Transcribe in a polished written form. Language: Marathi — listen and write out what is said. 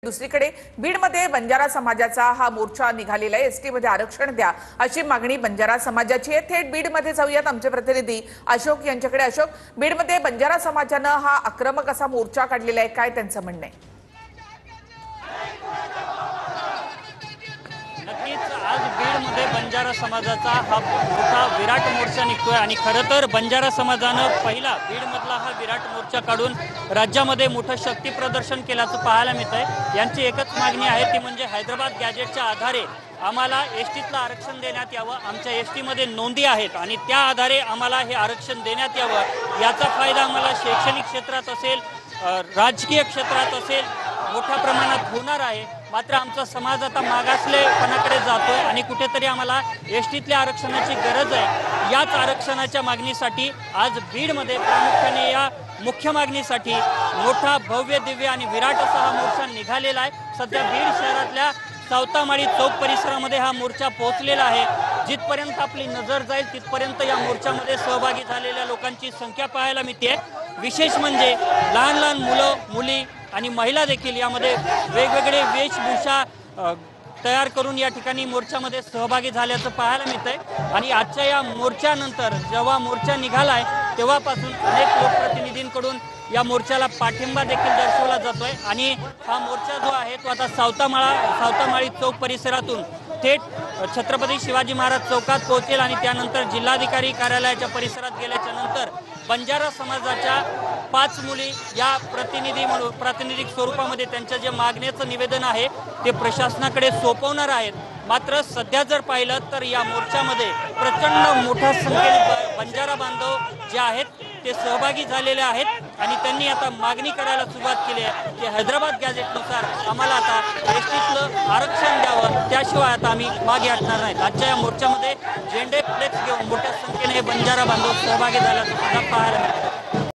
दुसरीकडे बीडमध्ये बंजारा समाजाचा हा मोर्चा निघालेला आहे। एसटी मध्ये आरक्षण द्या अशी मागणी बंजारा समाजाची आहे। थेट बीडमध्ये जाऊयात आमचे प्रतिनिधी अशोक यांच्याकडे। अशोक, बीडमध्ये बंजारा समाजाने हा आक्रमक असा मोर्चा काढलेला आहे, काय त्यांचं म्हणणं आहे? नक्कीच आज बीडमध्ये बंजारा समाजाचा हा मोठा विराट मोर्चा निघतोय आणि खरं तर बंजारा समाजानं पहिला बीडमधला हा विराट मोर्चा काढून राज्यामध्ये मोठं शक्ती प्रदर्शन केल्याचं पाहायला मिळतंय। यांची एकच मागणी आहे, ती म्हणजे हैदराबाद गॅजेटच्या आधारे आम्हाला एसटीतलं आरक्षण देण्यात यावं। आमच्या एसटीमध्ये नोंदी आहेत आणि त्या आधारे आम्हाला हे आरक्षण देण्यात यावं। याचा फायदा आम्हाला शैक्षणिक क्षेत्रात असेल, राजकीय क्षेत्रात असेल, मोठ्या प्रमाणात होणार आहे। मात्र आमचा समाज आता मागासलेपणाकडे जातोय आणि कुठेतरी आम्हाला एसटीतल्या आरक्षणाची गरज आहे। याच आरक्षणाच्या मागणीसाठी आज बीडमध्ये प्रामुख्याने या मुख्य मागणीसाठी मोठा भव्य दिव्य आणि विराट असा हा मोर्चा निघालेला आहे। सध्या बीड शहरातल्या सावतामाळी चौक परिसरामध्ये हा मोर्चा पोहोचलेला आहे। जिथपर्यंत आपली नजर जाईल तिथपर्यंत या मोर्चामध्ये सहभागी झालेल्या लोकांची संख्या पाहायला मिळते। विशेष म्हणजे लहान लहान मुलं मुली आणि महिला देखील यामध्ये वेगवेगळे वेशभूषा तयार करून या ठिकाणी मोर्चामध्ये सहभागी झाल्याचं पाहायला मिळतंय। आणि आजच्या या मोर्चानंतर जेव्हा मोर्चा निघालाय तेव्हापासून अनेक लोकप्रतिनिधींकडून या मोर्चाला पाठिंबा देखील दर्शवला जातोय आणि हा मोर्चा जो आहे तो आता सावतामाळी चौक परिसरातून थेट छत्रपती शिवाजी महाराज चौकात पोहोचेल आणि त्यानंतर जिल्हाधिकारी कार्यालयाच्या परिसरात गेल्याच्या नंतर बंजारा समाजाच्या 5 मुली या प्रातिनिधिक स्वरूपामध्ये त्यांच्या जे मागण्याचं निवेदन आहे ते प्रशासनाकडे सोपवणार आहेत। मात्र सध्या जर पाहिलं तर या मोर्चामध्ये प्रचंड मोठ्या संख्येने बंजारा बांधव जे आहेत ते सहभागी झालेले आहेत आणि त्यांनी आता मागणी करायला सुरुवात केली आहे की हैदराबाद गॅजेटनुसार आम्हाला आता एसटीतलं आरक्षण द्यावं, त्याशिवाय आता आम्ही मागे हटणार नाहीत। आजच्या या मोर्चामध्ये झेंडे फ्लेक्स घेऊन मोठ्या संख्येने बंजारा बांधव सहभागी झाल्याचं सुद्धा पाहायला मिळतं।